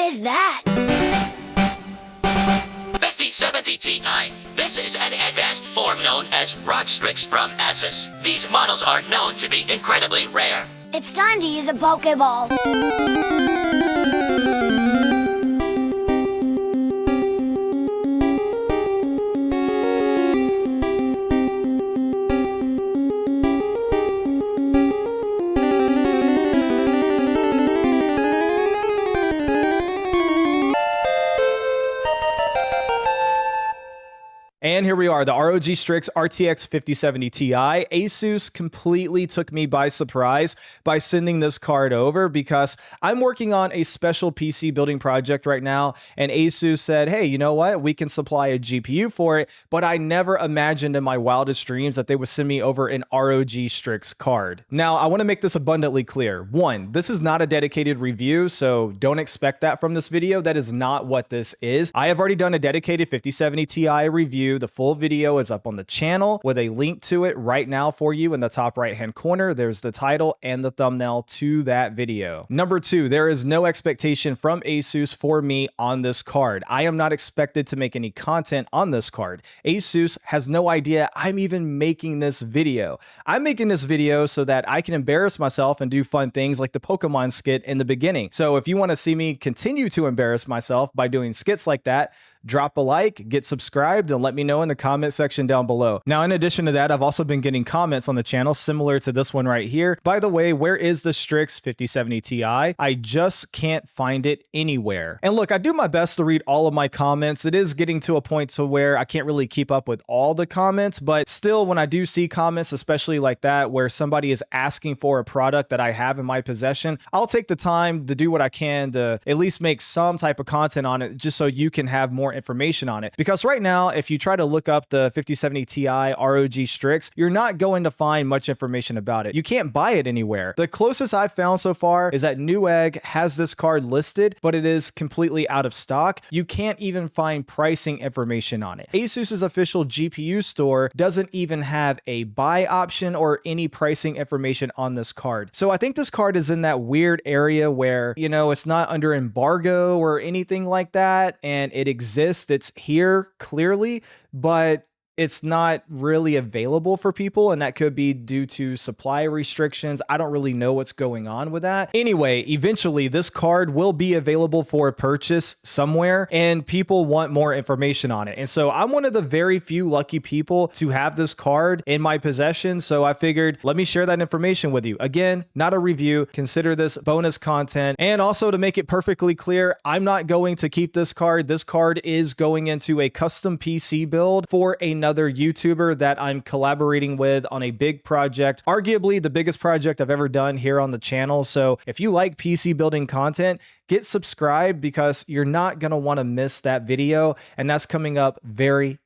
is that? 5070 Ti. This is an advanced form known as ROG Strix from Asus. These models are known to be incredibly rare. It's time to use a Pokeball. And here we are, the ROG Strix RTX 5070 Ti. Asus completely took me by surprise by sending this card over because I'm working on a special PC building project right now, and Asus said, hey, you know what? We can supply a GPU for it, but I never imagined in my wildest dreams that they would send me over an ROG Strix card. Now, I want to make this abundantly clear. One, this is not a dedicated review, so don't expect that from this video. That is not what this is. I have already done a dedicated 5070 Ti review. The full video is up on the channel with a link to it right now for you in the top right hand corner. There's the title and the thumbnail to that video. Number two, there is no expectation from Asus for me on this card. I am not expected to make any content on this card. Asus has no idea I'm even making this video. I'm making this video so that I can embarrass myself and do fun things like the Pokemon skit in the beginning. So if you want to see me continue to embarrass myself by doing skits like that, drop a like, get subscribed, and let me know in the comment section down below. Now, in addition to that, I've also been getting comments on the channel similar to this one right here. By the way, where is the Strix 5070 Ti? I just can't find it anywhere. And look, I do my best to read all of my comments. It is getting to a point to where I can't really keep up with all the comments, but still, when I do see comments, especially like that, where somebody is asking for a product that I have in my possession, I'll take the time to do what I can to at least make some type of content on it, just so you can have more information on it. Because right now, if you try to look up the 5070 Ti ROG Strix, you're not going to find much information about it. You can't buy it anywhere. The closest I've found so far is that Newegg has this card listed, but it is completely out of stock. You can't even find pricing information on it. Asus's official GPU store doesn't even have a buy option or any pricing information on this card. So I think this card is in that weird area where, you know, it's not under embargo or anything like that, and it exists. It's here clearly, but it's not really available for people, and that could be due to supply restrictions. I don't really know what's going on with that. Anyway, eventually this card will be available for purchase somewhere, and people want more information on it. And so I'm one of the very few lucky people to have this card in my possession, so I figured let me share that information with you. Again, not a review. Consider this bonus content. And also, to make it perfectly clear, I'm not going to keep this card. This card is going into a custom PC build for another YouTuber that I'm collaborating with on a big project, arguably the biggest project I've ever done here on the channel. So if you like PC building content, get subscribed because you're not going to want to miss that video. And that's coming up very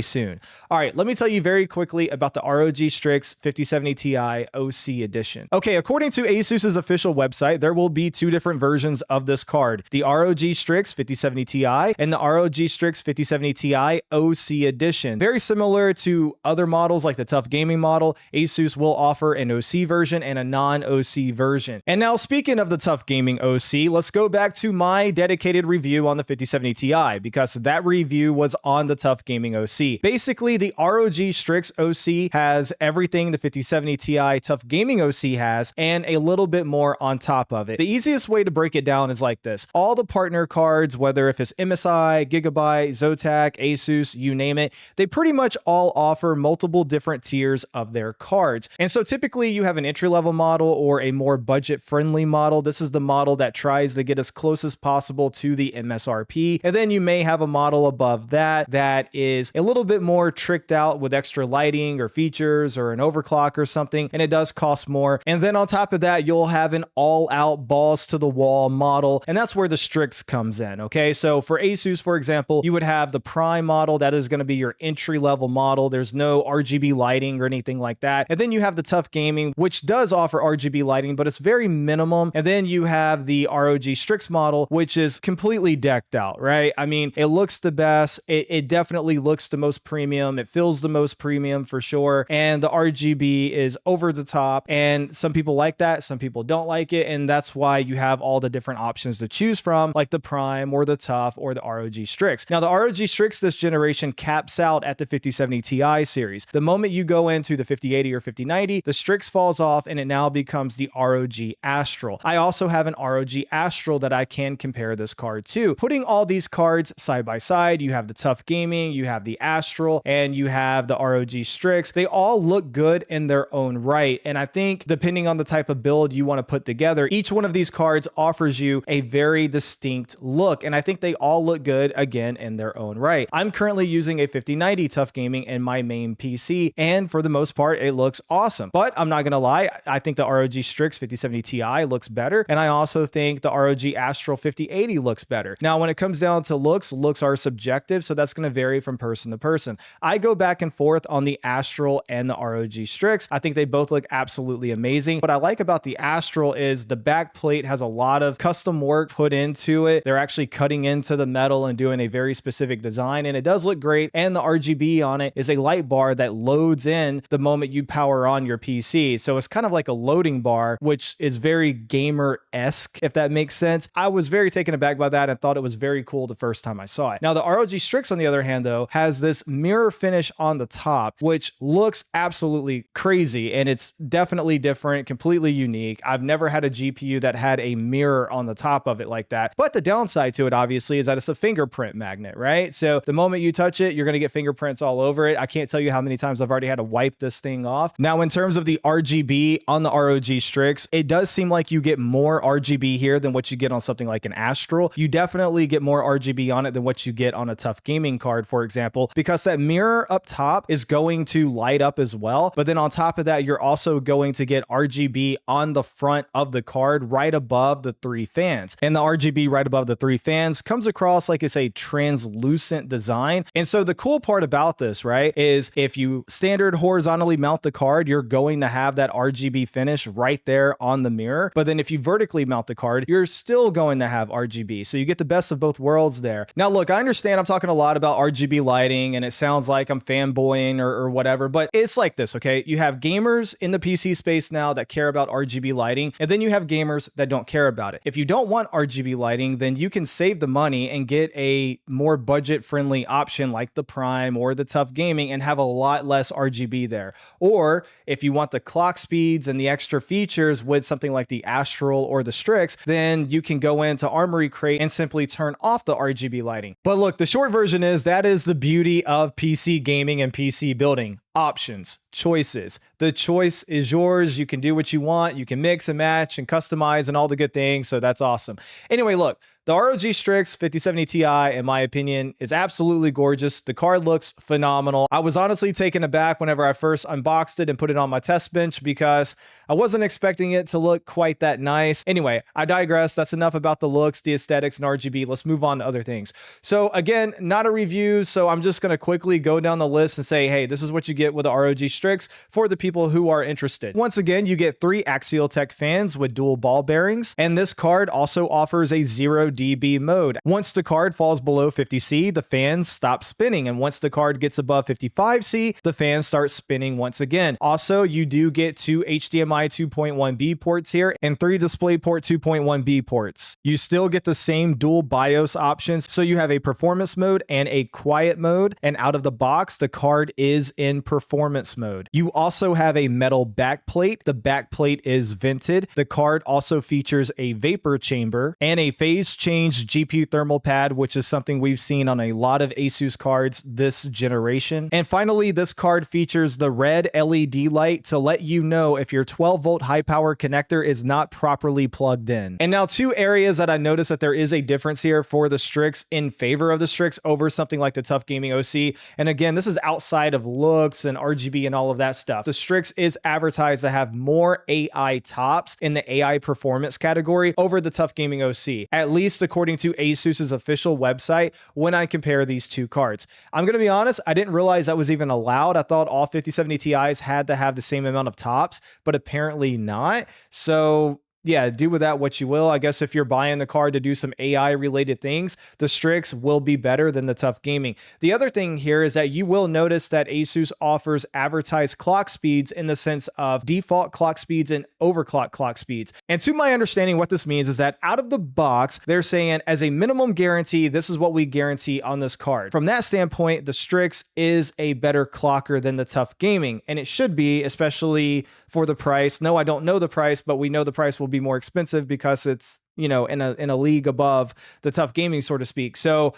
soon. All right, let me tell you very quickly about the ROG Strix 5070 Ti OC edition. Okay, according to Asus's official website, there will be two different versions of this card, the ROG Strix 5070 Ti and the ROG Strix 5070 Ti OC edition. Very similar to other models like the Tough Gaming model, Asus will offer an OC version and a non-OC version. And now, speaking of the Tough Gaming OC, let's go back to my dedicated review on the 5070 Ti because that review was on the Tough Gaming OC. Basically, the ROG Strix OC has everything the 5070 Ti Tough Gaming OC has and a little bit more on top of it. The easiest way to break it down is like this. All the partner cards, whether if it's MSI, Gigabyte, Zotac, Asus, you name it, they pretty much all offer multiple different tiers of their cards. And so typically you have an entry-level model or a more budget-friendly model. This is the model that tries to get as close as possible to the MSRP. And then you may have a model above that that is a little bit more tricked out with extra lighting or features or an overclock or something, and it does cost more. And then on top of that, you'll have an all-out balls to the wall model, and that's where the Strix comes in. Okay, so for Asus, for example, you would have the Prime model. That is going to be your entry-level model. There's no RGB lighting or anything like that. And then you have the Tough Gaming, which does offer RGB lighting, but it's very minimum. And then you have the ROG Strix model, which is completely decked out, right? I mean, it looks the best. It definitely looks the most premium, it feels the most premium for sure, and the RGB is over the top, and some people like that, some people don't like it, and that's why you have all the different options to choose from, like the Prime or the Tough or the ROG Strix. Now, the ROG Strix this generation caps out at the 5070 Ti series. The moment you go into the 5080 or 5090, the Strix falls off and it now becomes the ROG Astral. I also have an ROG Astral that I can compare this card to. Putting all these cards side by side, you have the Tough Gaming, you have the Astral, and you have the ROG Strix. They all look good in their own right. And I think depending on the type of build you want to put together, each one of these cards offers you a very distinct look. And I think they all look good again in their own right. I'm currently using a 5090 Tough Gaming in my main PC, and for the most part, it looks awesome. But I'm not gonna lie, I think the ROG Strix 5070 Ti looks better, and I also think the ROG Astral 5080 looks better. Now, when it comes down to looks are subjective, so that's gonna vary from person to person. I go back and forth on the Astral and the ROG Strix. I think they both look absolutely amazing. What I like about the Astral is the back plate has a lot of custom work put into it. They're actually cutting into the metal and doing a very specific design, and it does look great. And the RGB on it is a light bar that loads in the moment you power on your PC. So it's kind of like a loading bar, which is very gamer-esque, if that makes sense. I was very taken aback by that and thought it was very cool the first time I saw it. Now, the ROG Strix, on the other hand, though, has this mirror finish on the top, which looks absolutely crazy, and it's definitely different, completely unique. I've never had a GPU that had a mirror on the top of it like that. But the downside to it, obviously, is that it's a fingerprint magnet, right? So the moment you touch it, you're going to get fingerprints all over it. I can't tell you how many times I've already had to wipe this thing off. Now, in terms of the RGB on the ROG Strix, it does seem like you get more RGB here than what you get on something like an Astral. You definitely get more RGB on it than what you get on a Tough Gaming card, for example, because that mirror up top is going to light up as well. But then on top of that, you're also going to get RGB on the front of the card right above the three fans. And the RGB right above the three fans comes across like it's a translucent design. And so the cool part about this, right, is if you standard horizontally mount the card, you're going to have that RGB finish right there on the mirror. But then if you vertically mount the card, you're still going to have RGB. So you get the best of both worlds there. Now, look, I understand I'm talking a lot about RGB lighting and it sounds like I'm fanboying or whatever, but it's like this, okay? You have gamers in the PC space now that care about RGB lighting, and then you have gamers that don't care about it. If you don't want RGB lighting, then you can save the money and get a more budget-friendly option like the Prime or the Tough Gaming and have a lot less RGB there. Or if you want the clock speeds and the extra features with something like the Astral or the Strix, then you can go into Armory Crate and simply turn off the RGB lighting. But look, the short version is that is the beauty of PC gaming and PC building. Options, choices. The choice is yours. You can do what you want. You can mix and match and customize and all the good things. So that's awesome. Anyway, look, the ROG Strix 5070 Ti, in my opinion, is absolutely gorgeous. The card looks phenomenal. I was honestly taken aback whenever I first unboxed it and put it on my test bench because I wasn't expecting it to look quite that nice. Anyway, I digress. That's enough about the looks, the aesthetics, and RGB. Let's move on to other things. So again, not a review, so I'm just going to quickly go down the list and say, hey, this is what you get with the ROG Strix for the people who are interested. Once again, you get 3 Axial Tech fans with dual ball bearings, and this card also offers a 0 dB mode. Once the card falls below 50C, the fans stop spinning, and once the card gets above 55C, the fans start spinning once again. Also, you do get 2 HDMI 2.1B ports here and 3 DisplayPort 2.1B ports. You still get the same dual BIOS options, so you have a performance mode and a quiet mode, and out of the box, the card is in performance mode. You also have a metal backplate. The backplate is vented. The card also features a vapor chamber and a phase change GPU thermal pad, which is something we've seen on a lot of Asus cards this generation. And finally, this card features the red LED light to let you know if your 12-volt high power connector is not properly plugged in. And now 2 areas that I noticed that there is a difference here for the Strix in favor of the Strix over something like the Tough Gaming OC. And again, this is outside of looks and RGB and all of that stuff. The Strix is advertised to have more AI tops in the AI performance category over the Tough Gaming OC, at least according to Asus's official website when I compare these 2 cards. I'm going to be honest, I didn't realize that was even allowed. I thought all 5070 Ti's had to have the same amount of tops, but apparently not. So yeah, do with that what you will. I guess if you're buying the card to do some AI related things, the Strix will be better than the Tough Gaming. The other thing here is that you will notice that Asus offers advertised clock speeds in the sense of default clock speeds and overclock clock speeds. And to my understanding, what this means is that out of the box, they're saying as a minimum guarantee, this is what we guarantee on this card. From that standpoint, the Strix is a better clocker than the Tough Gaming, and it should be, especially for the price. No, I don't know the price, but we know the price will be more expensive because it's, you know, in a league above the Tough Gaming, so to speak. So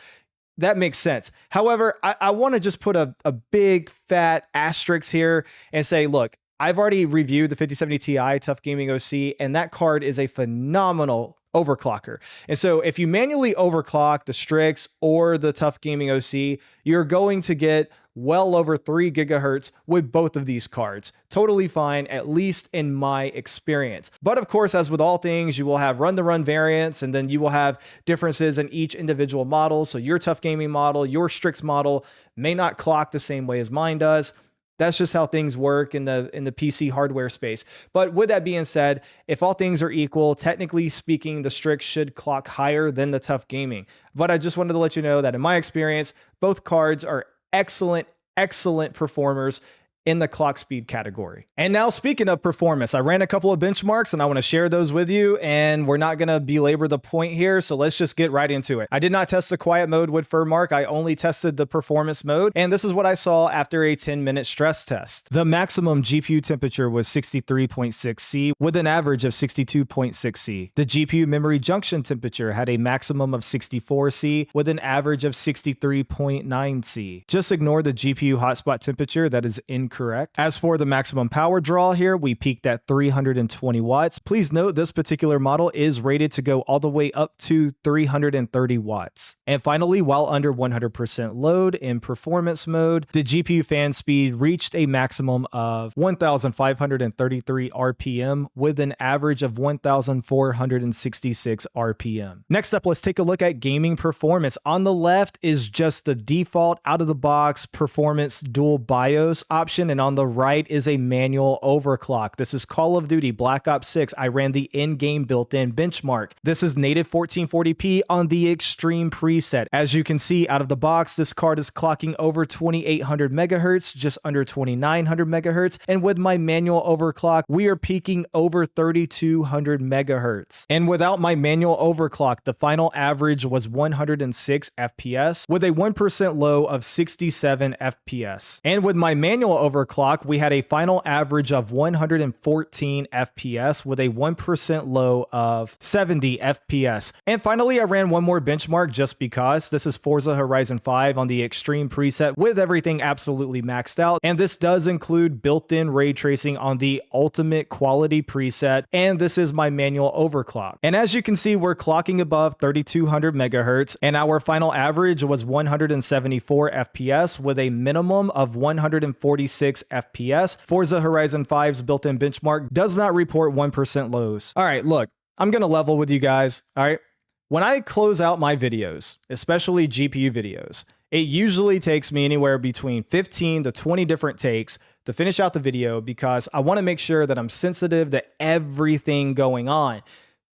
that makes sense. However, I want to just put a big fat asterisk here and say, look, I've already reviewed the 5070 Ti Tough Gaming OC, and that card is a phenomenal overclocker. And so if you manually overclock the Strix or the Tough Gaming OC, you're going to get well over 3 gigahertz with both of these cards. Totally fine, at least in my experience. But of course, as with all things, you will have run-to-run variants, and then you will have differences in each individual model. So your Tough Gaming model, your Strix model may not clock the same way as mine does. That's just how things work in the PC hardware space. But with that being said, if all things are equal, technically speaking, the Strix should clock higher than the Tough Gaming. But I just wanted to let you know that in my experience, both cards are excellent performers in the clock speed category. And now, speaking of performance, I ran a couple of benchmarks and I want to share those with you, and we're not going to belabor the point here, so let's just get right into it. I did not test the quiet mode with Furmark. I only tested the performance mode, and this is what I saw after a 10-minute stress test. The maximum GPU temperature was 63.6 C with an average of 62.6 C. The GPU memory junction temperature had a maximum of 64 C with an average of 63.9 C. Just ignore the GPU hotspot temperature, that is incorrect. As for the maximum power draw here, we peaked at 320 watts. Please note this particular model is rated to go all the way up to 330 watts. And finally, while under 100% load in performance mode, the GPU fan speed reached a maximum of 1,533 RPM with an average of 1,466 RPM. Next up, let's take a look at gaming performance. On the left is just the default out-of-the-box performance dual BIOS option, and on the right is a manual overclock. This is Call of Duty Black Ops 6. I ran the in-game built-in benchmark. This is native 1440p on the extreme preset. As you can see out of the box, this card is clocking over 2800 megahertz, just under 2900 megahertz, and with my manual overclock, we are peaking over 3200 megahertz. And without my manual overclock, the final average was 106 FPS with a 1% low of 67 FPS. And with my manual overclock, we had a final average of 114 FPS with a 1% low of 70 FPS. And finally, I ran one more benchmark just because. This is Forza Horizon 5 on the extreme preset with everything absolutely maxed out. And this does include built-in ray tracing on the ultimate quality preset. And this is my manual overclock. And as you can see, we're clocking above 3200 megahertz, and our final average was 174 FPS with a minimum of 146 FPS. Forza Horizon 5's built-in benchmark does not report 1% lows. All right, look, I'm going to level with you guys. All right. When I close out my videos, especially GPU videos, it usually takes me anywhere between 15 to 20 different takes to finish out the video because I want to make sure that I'm sensitive to everything going on.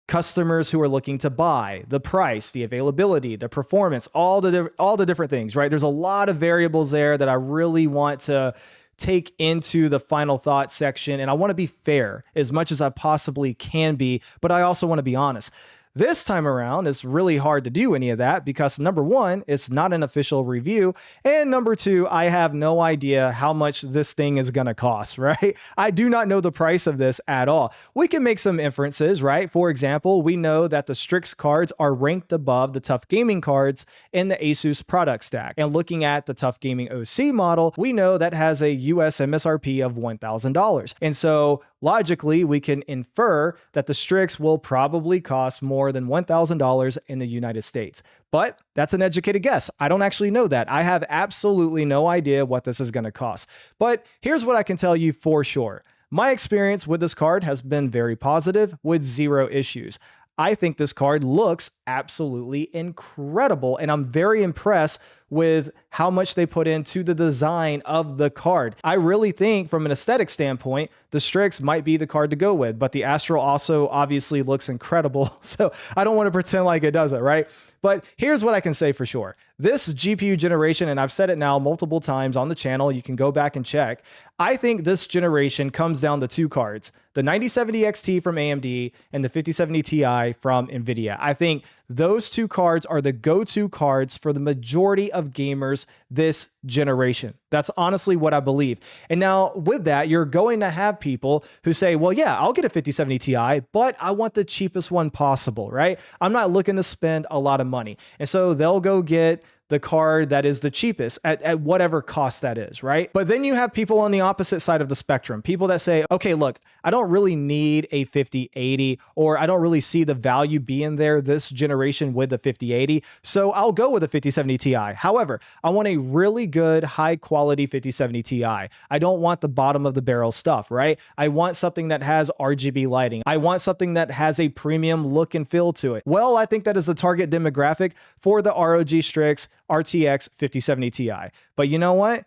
Customers who are looking to buy, the price, the availability, the performance, all the different things, right? There's a lot of variables there that I really want to take into the final thought section, and I want to be fair as much as I possibly can be, but I also want to be honest. This time around, it's really hard to do any of that because number one, it's not an official review. And number two, I have no idea how much this thing is going to cost, right? I do not know the price of this at all. We can make some inferences, right? For example, we know that the Strix cards are ranked above the Tough Gaming cards in the Asus product stack. And looking at the Tough Gaming OC model, we know that has a US MSRP of $1,000. And so logically, we can infer that the Strix will probably cost more than $1,000 in the United States. But that's an educated guess. I don't actually know that. I have absolutely no idea what this is going to cost. But here's what I can tell you for sure. My experience with this card has been very positive with zero issues. I think this card looks absolutely incredible, and I'm very impressed with how much they put into the design of the card. I really think from an aesthetic standpoint, the Strix might be the card to go with, but the Astral also obviously looks incredible. So I don't want to pretend like it doesn't, right? But here's what I can say for sure. This GPU generation, and I've said it now multiple times on the channel, you can go back and check. I think this generation comes down to two cards, the 9070 XT from AMD and the 5070 Ti from Nvidia. I think those two cards are the go-to cards for the majority of gamers this generation. That's honestly what I believe. And now with that, you're going to have people who say, well, yeah, I'll get a 5070 Ti, but I want the cheapest one possible, right? I'm not looking to spend a lot of money. And so they'll go get the card that is the cheapest at whatever cost that is, right? But then you have people on the opposite side of the spectrum, people that say, okay, look, I don't really need a 5080, or I don't really see the value being there this generation with the 5080, so I'll go with a 5070 Ti. However, I want a really good, high quality 5070 Ti. I don't want the bottom of the barrel stuff, right? I want something that has RGB lighting. I want something that has a premium look and feel to it. Well, I think that is the target demographic for the ROG Strix RTX 5070 Ti. But you know what?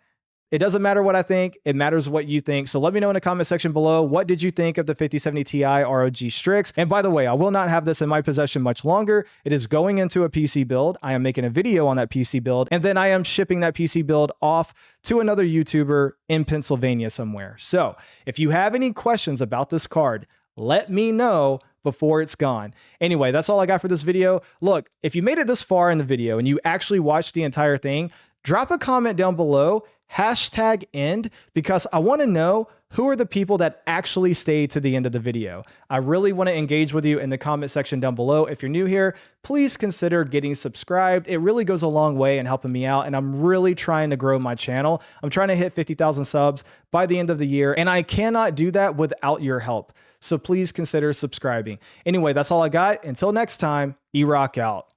It doesn't matter what I think. It matters what you think. So let me know in the comment section below, what did you think of the 5070 Ti ROG Strix? And by the way, I will not have this in my possession much longer. It is going into a PC build. I am making a video on that PC build, and then I am shipping that PC build off to another YouTuber in Pennsylvania somewhere. So if you have any questions about this card, let me know before it's gone. Anyway, that's all I got for this video. Look, if you made it this far in the video and you actually watched the entire thing, drop a comment down below, #end, because I want to know who are the people that actually stayed to the end of the video. I really want to engage with you in the comment section down below. If you're new here, please consider getting subscribed. It really goes a long way in helping me out, and I'm really trying to grow my channel. I'm trying to hit 50,000 subs by the end of the year, and I cannot do that without your help. So please consider subscribing. Anyway, that's all I got. Until next time, ROG out.